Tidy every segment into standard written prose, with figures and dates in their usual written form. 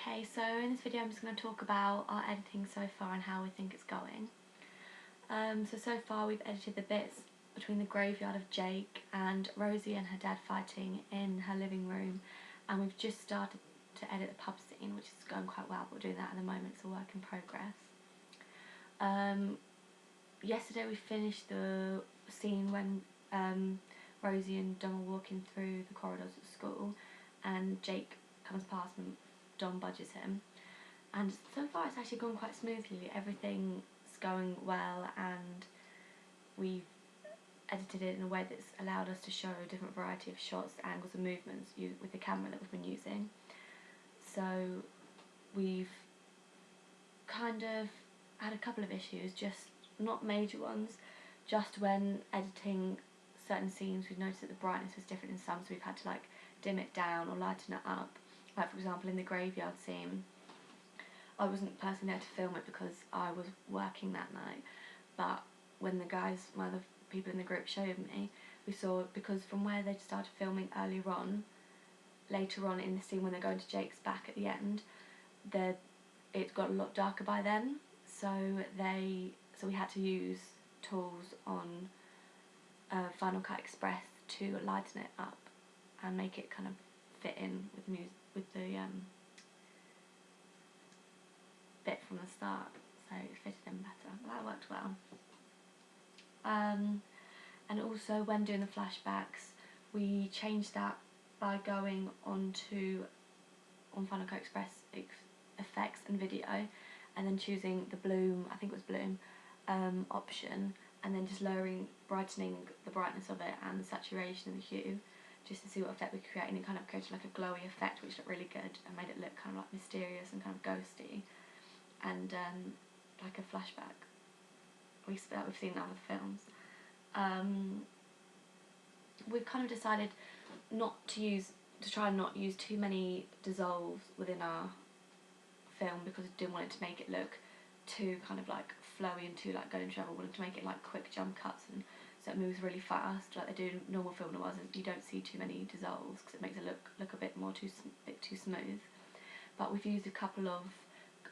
Okay, so in this video I'm just going to talk about our editing so far and how we think it's going. So far we've edited the bits between the graveyard of Jake and Rosie and her dad fighting in her living room, and we've just started to edit the pub scene, which is going quite well, but we're doing that at the moment. It's a work in progress. Yesterday we finished the scene when Rosie and Dom are walking through the corridors at school and Jake comes past and Dom budges him, and so far it's actually gone quite smoothly. Everything's going well and we've edited it in a way that's allowed us to show a different variety of shots, angles and movements with the camera that we've been using. So we've kind of had a couple of issues, just not major ones, just when editing certain scenes we've noticed that the brightness was different in some, so we've had to like dim it down or lighten it up. Like for example in the graveyard scene, I wasn't personally there to film it because I was working that night, but when one of the people in the group showed me, we saw, because from where they started filming earlier on, later on in the scene when they're going to Jake's back at the end, it got a lot darker by then, so we had to use tools on Final Cut Express to lighten it up and make it kind of fit in with the bit from the start, so it fitted in better. But that worked well. And also when doing the flashbacks, we changed that by going on Final Cut Express effects and video, and then choosing the bloom, I think it was bloom, option, and then just brightening the brightness of it and the saturation and the hue, just to see what effect we could create, and it kind of created like a glowy effect which looked really good and made it look kind of like mysterious and kind of ghosty, and like a flashback that we've seen in other films. We've kind of decided to try and not use too many dissolves within our film, because we didn't want it to make it look too kind of like flowy and too like going travel. We wanted to make it like quick jump cuts, and so it moves really fast like they do in normal film noirs, and you don't see too many dissolves because it makes it look a bit too smooth. But we've used a couple of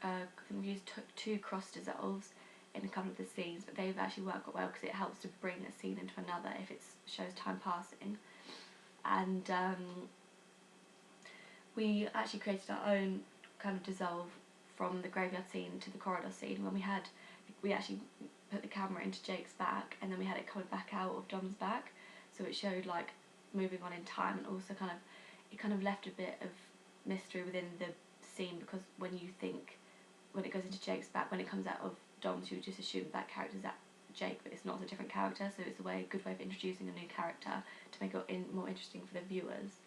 I think we've used two cross dissolves in a couple of the scenes, but they've actually worked quite well because it helps to bring a scene into another if it shows time passing. And we actually created our own kind of dissolve from the graveyard scene to the corridor scene, when we actually put the camera into Jake's back and then we had it coming back out of Dom's back, so it showed like moving on in time, and also it kind of left a bit of mystery within the scene, because when it goes into Jake's back, when it comes out of Dom's, you would just assume that character's that Jake, but it's not, a different character, so it's a good way of introducing a new character to make it more interesting for the viewers.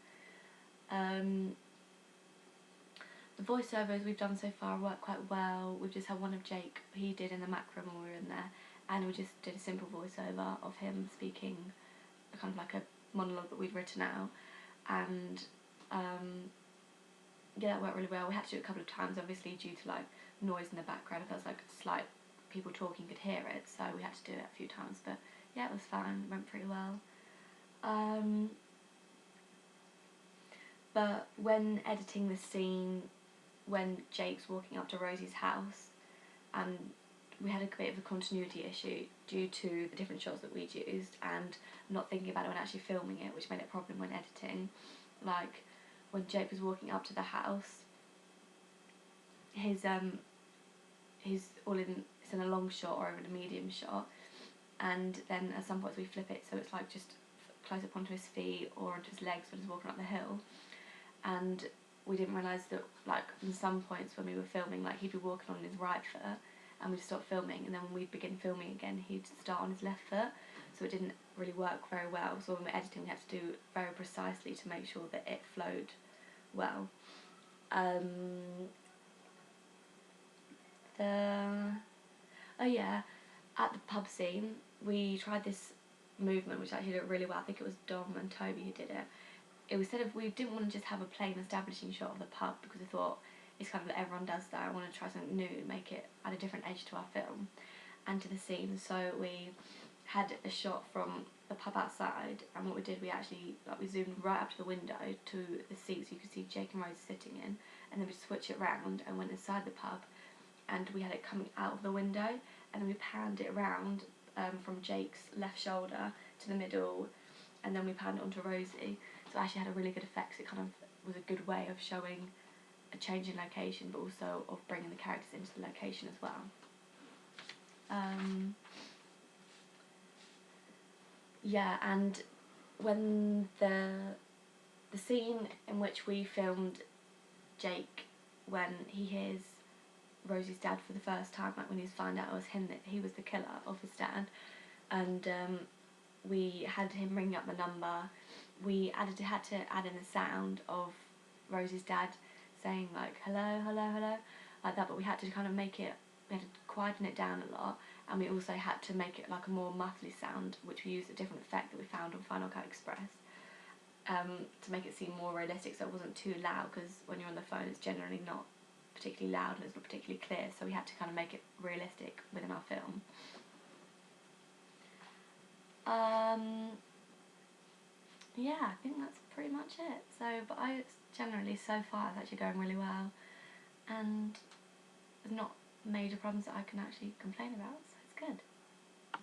The voiceovers we've done so far work quite well. We've just had one of Jake, he did in the Mac room when we were in there, and we just did a simple voiceover of him speaking kind of like a monologue that we'd written out, and yeah, that worked really well. We had to do it a couple of times, obviously due to like noise in the background. If there was like slight people talking, you could hear it, so we had to do it a few times, but yeah, it was fine, it went pretty well. But when editing the scene when Jake's walking up to Rosie's house, and we had a bit of a continuity issue due to the different shots that we'd used and not thinking about it when actually filming it, which made it a problem when editing. Like when Jake was walking up to the house, it's in a long shot or in a medium shot, and then at some points we flip it so it's like just close up onto his feet or onto his legs when he's walking up the hill, and we didn't realise that like in some points when we were filming, like he'd be walking on his right foot and we'd stop filming, and then when we'd begin filming again he'd start on his left foot, so it didn't really work very well. So when we're editing we had to do very precisely to make sure that it flowed well. At the pub scene we tried this movement which actually looked really well. I think it was Dom and Toby who did it. We didn't want to just have a plain establishing shot of the pub, because I thought it's kind of like everyone does that. I want to try something new and add a different edge to our film and to the scene. So we had a shot from the pub outside, and what we did, we actually, like, we zoomed right up to the window to the seats you could see Jake and Rose sitting in, and then we switched it round and went inside the pub, and we had it coming out of the window, and then we panned it around from Jake's left shoulder to the middle, and then we panned it onto Rosie. So it actually had a really good effect. It kind of was a good way of showing a change in location, but also of bringing the characters into the location as well. Yeah, and when the scene in which we filmed Jake, when he hears Rosie's dad for the first time, like when he's found out it was him, that he was the killer of his dad, and we had him ring up the number. We had to add in the sound of Rosie's dad saying like hello, hello, hello, like that, but we had to kind of make it, we had to quieten it down a lot, and we also had to make it like a more muffly sound, which we used a different effect that we found on Final Cut Express, to make it seem more realistic, so it wasn't too loud, because when you're on the phone it's generally not particularly loud and it's not particularly clear, so we had to kind of make it realistic within our film. Yeah, I think that's pretty much it. So, but generally, so far, it's actually going really well, and there's not major problems that I can actually complain about, so it's good.